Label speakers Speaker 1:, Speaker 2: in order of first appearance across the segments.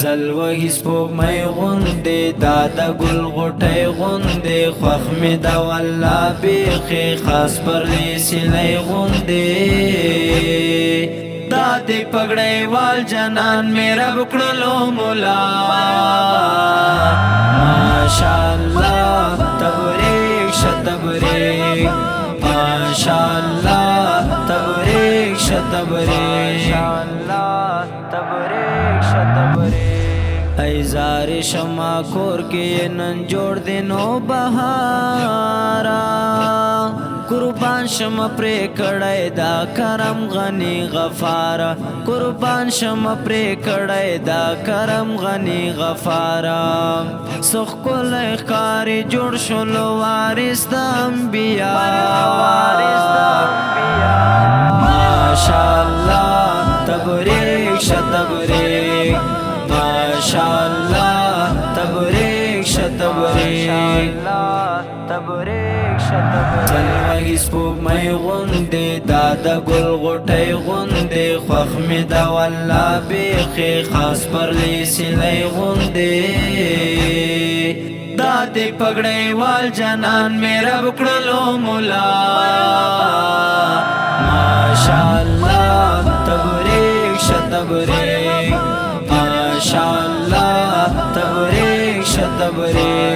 Speaker 1: زلوهی سپوږمۍ غوندې دا د ګل غوټۍ غوندې خوښ مې ده والله بیخي خاص پرلې سیلۍ غوندې دا دې پګړۍ وال جانان مې رب کړلو مولا ماشاءالله تبریک شه تبریک ماشاءالله تبریک شه تبریک ماشاءالله تبریک شه تبریک ایزار شما کور کې نن جوړ دینو بهارا قربان شم پرې کړای دا کرم غنی غفار قربان شم پرې کړای دا کرم غنی غفار سخ کول ښکاری جوړ شلو وارث د انبیا ماشاءالله تبریک شه تبریک ماشاءالله تبریک شه تبریک زلوهی سپوږمۍ غوندې دا د ګل غوټۍ غوندې خوښ مې ده والله بیخي خاص پرلې سیلۍ غوندې دا دې پګړۍ وال جانان مې رب کړلو مولا ماشاءالله تبریک شه تبریک ماشاءالله تبریک شه تبریک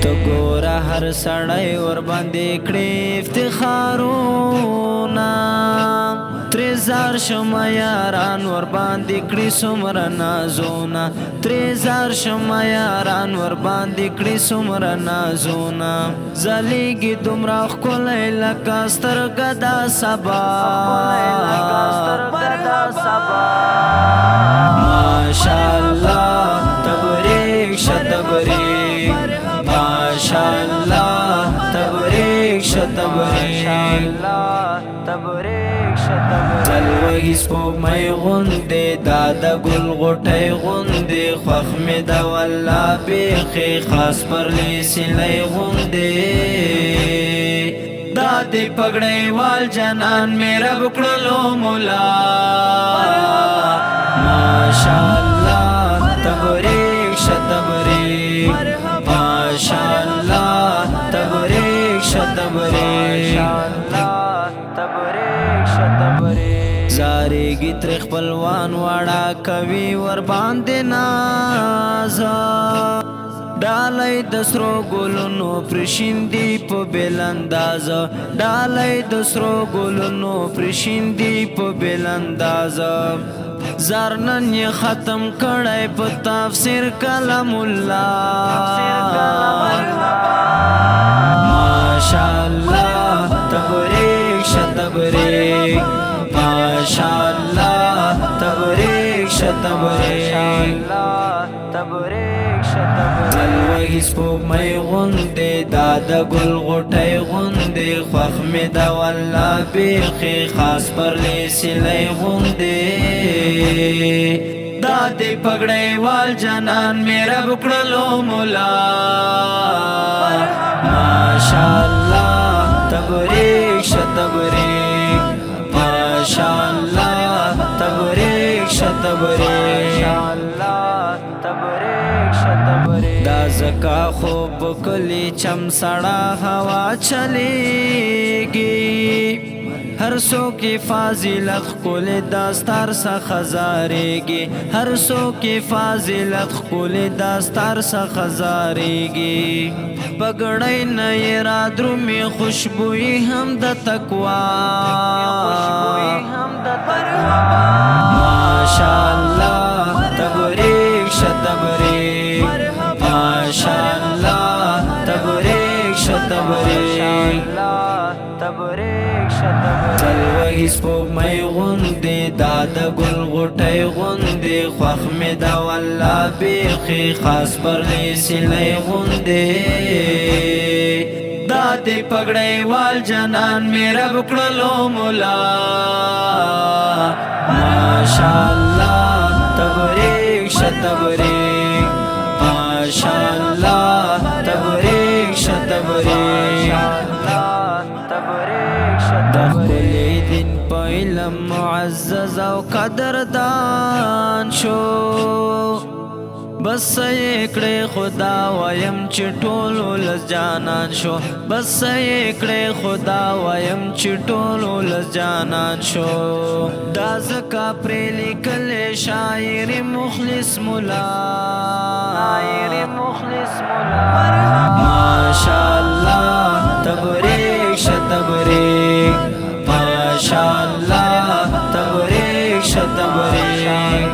Speaker 1: تو ګوره هر سړی ور باندې کړي افتخارونه ترې زار شمه یاران ور باندې کړي څومره نازونه ترې زار شمه یاران ور باندې کړي څومره نازونه ځلیږي دومره ښکلی لکه سترګه د سبا ماشاءالله تبریک شه تبریک ماشاءالله تبریک شه تبریک زلوهی سپوږمۍ غوندې دا د ګل غوټۍ غوندې خوښ مې ده والله بیخي خاص پرلې سیلۍ غوندې دا دې پګړۍ وال جانان مې رب کړلو مولا ماشاءالله تبریک شه تبریک ماشاءالله تبریک شه تبریک زاریږي تر خپلوان واړه کوي ور باندې ناز ډالۍ د سرو ګلونو پرشیندي په بېل انداز ډالۍ د سرو ګلونو پرشیندي په بېل انداز زار نن یې ختم کړی په تفسیر کلام الله ماشاءالله تبریک شه تبریک ماشاءالله تبریک شه تبریک زلوهی سپوږمۍ غوندې دا د ګل غوټۍ غوندې خوښ مې ده والله بیخي خاص پرلې سیلۍ غوندې دا دې پګړۍ وال جانان مې رب کړلو مولا ماشاءالله تبریک شه تبریک ماشاءالله تبریک شه تبریک دا زکا خوب کلی چم سړه هوا چلیږي هر سو کی فاضلت خپل داستار څخه زارېږي هر سو کی فاضلت خپل داستار څخه زارېږي پګړۍ نه یې را درومي خوشبويي هم د تقوا ماشاءالله تبریک شه تبریک ماشاءالله تبریک شه تبریک زلوهی سپوږمۍ غوندې دا د ګل غوټۍ غوندې خوښ مې ده والله بیخي خاص پرلې سیلۍ غوندې دا دې پګړۍ وال جانان مې رب کړلو مولا ماشاءالله تبریک شه تبریک ماشاءالله تبریک شه تبریک د خپل دین په علم علم معزز او قدردان شو بس یکړې خدا وایم چې ټولو لس جانان شو بس یکړې خدا وایم چې ټولو لس جانان شو دا زکا پرې لیکل شاعر مخلص مولا ماشاءالله تبریک ش تبریک ماشاءالله تبریک ش تبریک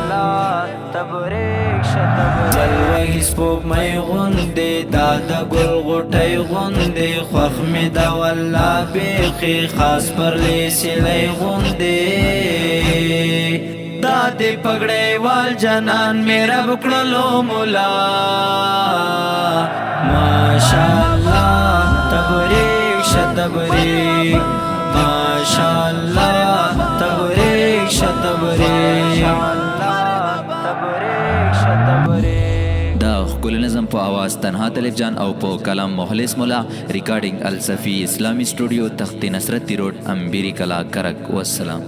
Speaker 1: زلوهی سپوک می غندی دادا گل غوٹی غندی خوخ می دا والله بیخی خاص پر لیسی لی غندی دادی پگڑی وال جنان میرا بکڑلو مولا ماشاءاللہ تبریک ش تبریک ماشاءاللہ تبریک ش تبریک
Speaker 2: دا ښکلی نظم په आवाज تنها طالب جان او په کلام مخلص مولا ریکارډینګ الصفی اسلامی سټوډیو تخت نصرت روډ امبیری کلا کرک والسلام.